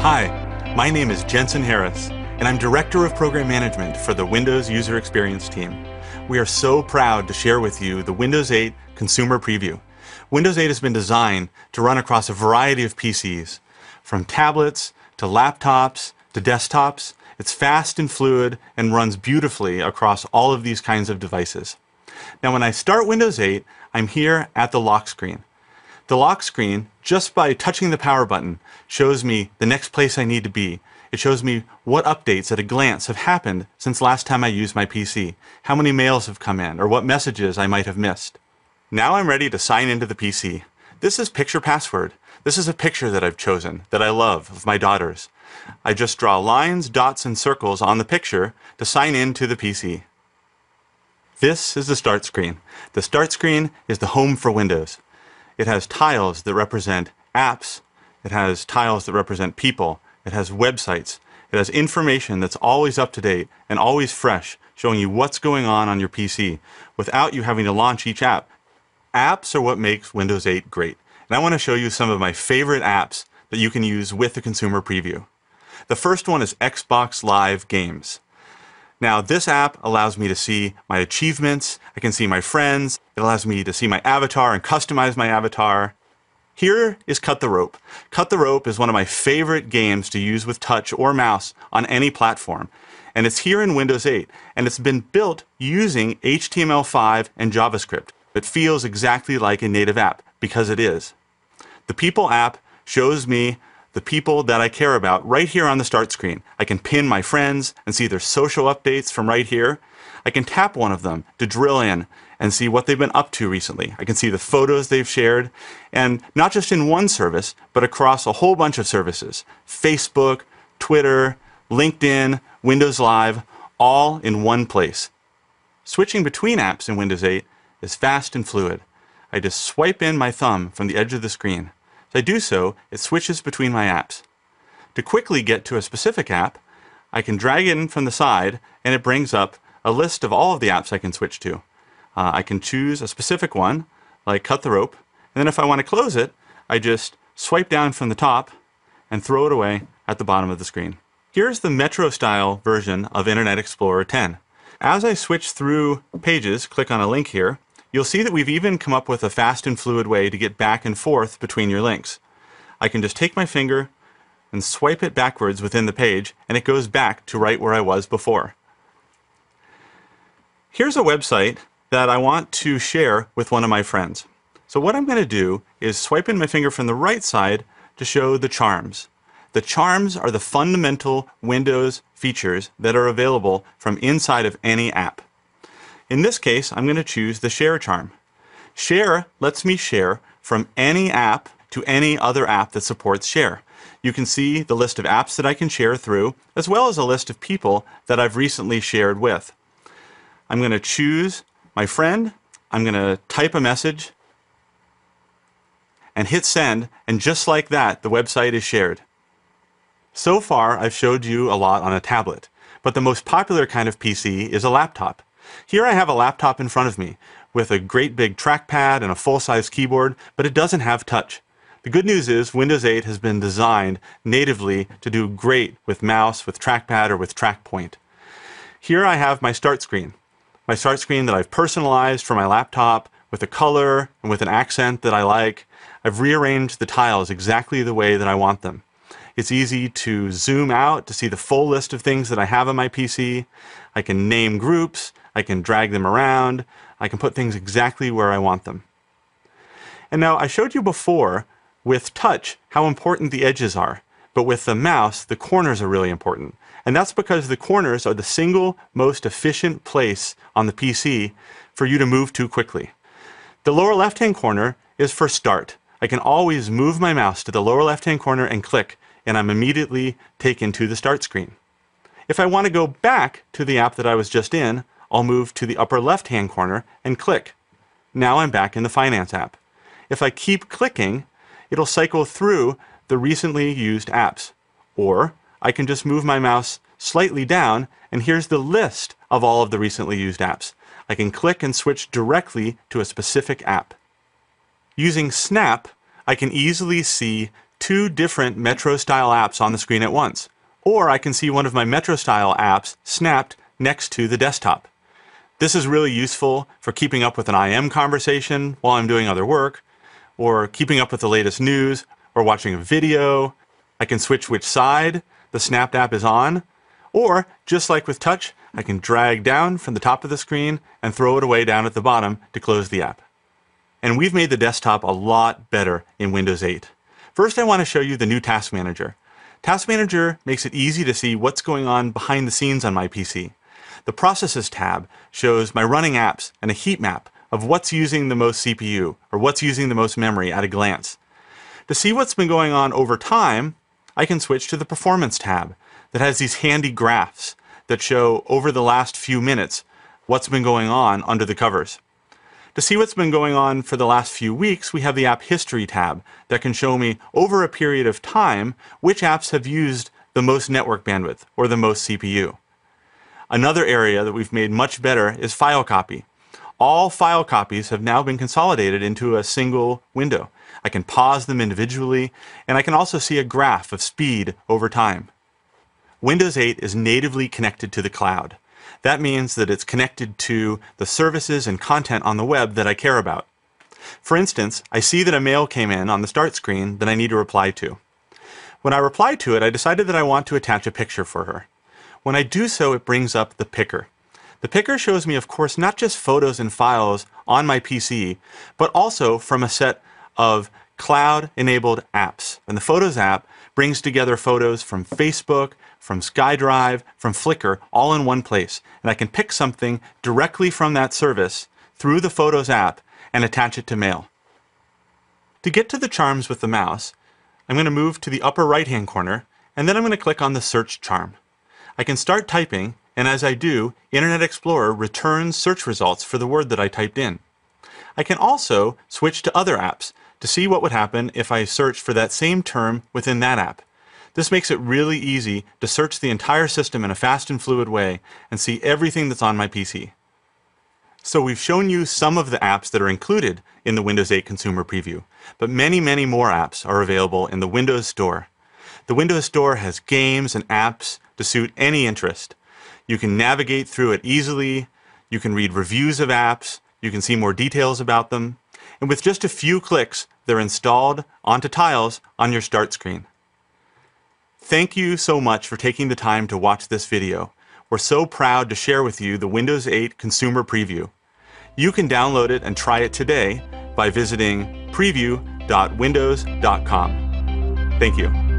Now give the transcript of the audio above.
Hi, my name is Jensen Harris, and I'm Director of Program Management for the Windows User Experience team. We are so proud to share with you the Windows 8 Consumer Preview. Windows 8 has been designed to run across a variety of PCs, from tablets to laptops to desktops. It's fast and fluid and runs beautifully across all of these kinds of devices. Now, when I start Windows 8, I'm here at the lock screen. The lock screen, just by touching the power button, shows me the next place I need to be. It shows me what updates at a glance have happened since last time I used my PC, how many mails have come in, or what messages I might have missed. Now I'm ready to sign into the PC. This is Picture Password. This is a picture that I've chosen, that I love, of my daughters. I just draw lines, dots, and circles on the picture to sign in to the PC. This is the Start screen. The Start screen is the home for Windows. It has tiles that represent apps. It has tiles that represent people. It has websites. It has information that's always up to date and always fresh, showing you what's going on your PC without you having to launch each app. Apps are what makes Windows 8 great. And I want to show you some of my favorite apps that you can use with the Consumer Preview. The first one is Xbox Live Games. Now, this app allows me to see my achievements. I can see my friends. It allows me to see my avatar and customize my avatar. Here is Cut the Rope. Cut the Rope is one of my favorite games to use with touch or mouse on any platform. And it's here in Windows 8. And it's been built using HTML5 and JavaScript. It feels exactly like a native app, because it is. The People app shows me the people that I care about right here on the Start screen. I can pin my friends and see their social updates from right here. I can tap one of them to drill in and see what they've been up to recently. I can see the photos they've shared, and not just in one service, but across a whole bunch of services. Facebook, Twitter, LinkedIn, Windows Live, all in one place. Switching between apps in Windows 8 is fast and fluid. I just swipe in my thumb from the edge of the screen. As I do so, it switches between my apps. To quickly get to a specific app, I can drag it in from the side, and it brings up a list of all of the apps I can switch to. I can choose a specific one, like Cut the Rope, and then if I want to close it, I just swipe down from the top and throw it away at the bottom of the screen. Here's the Metro-style version of Internet Explorer 10. As I switch through pages, click on a link here, you'll see that we've even come up with a fast and fluid way to get back and forth between your links. I can just take my finger and swipe it backwards within the page, and it goes back to right where I was before. Here's a website that I want to share with one of my friends. So what I'm going to do is swipe in my finger from the right side to show the charms. The charms are the fundamental Windows features that are available from inside of any app. In this case, I'm going to choose the Share charm. Share lets me share from any app to any other app that supports Share. You can see the list of apps that I can share through, as well as a list of people that I've recently shared with. I'm going to choose my friend. I'm going to type a message and hit send, and just like that, the website is shared. So far, I've showed you a lot on a tablet, but the most popular kind of PC is a laptop. Here I have a laptop in front of me with a great big trackpad and a full-size keyboard, but it doesn't have touch. The good news is Windows 8 has been designed natively to do great with mouse, with trackpad, or with track point. Here I have my Start screen. My Start screen that I've personalized for my laptop with a color and with an accent that I like. I've rearranged the tiles exactly the way that I want them. It's easy to zoom out to see the full list of things that I have on my PC. I can name groups. I can drag them around. I can put things exactly where I want them. And now I showed you before with touch how important the edges are. But with the mouse, the corners are really important. And that's because the corners are the single most efficient place on the PC for you to move to quickly. The lower left-hand corner is for Start. I can always move my mouse to the lower left-hand corner and click, and I'm immediately taken to the Start screen. If I want to go back to the app that I was just in, I'll move to the upper left-hand corner and click. Now I'm back in the Finance app. If I keep clicking, it'll cycle through the recently used apps. Or I can just move my mouse slightly down, and here's the list of all of the recently used apps. I can click and switch directly to a specific app. Using Snap, I can easily see two different Metro-style apps on the screen at once, or I can see one of my Metro-style apps snapped next to the desktop. This is really useful for keeping up with an IM conversation while I'm doing other work, or keeping up with the latest news, or watching a video. I can switch which side the snapped app is on, or just like with touch, I can drag down from the top of the screen and throw it away down at the bottom to close the app. And we've made the desktop a lot better in Windows 8. First, I want to show you the new Task Manager. Task Manager makes it easy to see what's going on behind the scenes on my PC. The Processes tab shows my running apps and a heat map of what's using the most CPU or what's using the most memory at a glance. To see what's been going on over time, I can switch to the Performance tab that has these handy graphs that show over the last few minutes what's been going on under the covers. To see what's been going on for the last few weeks, we have the App History tab that can show me over a period of time which apps have used the most network bandwidth or the most CPU. Another area that we've made much better is File Copy. All file copies have now been consolidated into a single window. I can pause them individually, and I can also see a graph of speed over time. Windows 8 is natively connected to the cloud. That means that it's connected to the services and content on the web that I care about. For instance, I see that a mail came in on the start screen that I need to reply to. When I reply to it, I decided that I want to attach a picture for her. When I do so, it brings up the picker. The picker shows me, of course, not just photos and files on my PC, but also from a set of cloud-enabled apps. And the Photos app brings together photos from Facebook, from SkyDrive, from Flickr, all in one place. And I can pick something directly from that service through the Photos app and attach it to Mail. To get to the charms with the mouse, I'm going to move to the upper right-hand corner, and then I'm going to click on the Search charm. I can start typing, and as I do, Internet Explorer returns search results for the word that I typed in. I can also switch to other apps to see what would happen if I searched for that same term within that app. This makes it really easy to search the entire system in a fast and fluid way and see everything that's on my PC. So we've shown you some of the apps that are included in the Windows 8 Consumer Preview, but many, many more apps are available in the Windows Store. The Windows Store has games and apps to suit any interest. You can navigate through it easily, you can read reviews of apps, you can see more details about them, and with just a few clicks, they're installed onto tiles on your start screen. Thank you so much for taking the time to watch this video. We're so proud to share with you the Windows 8 Consumer Preview. You can download it and try it today by visiting preview.windows.com. Thank you.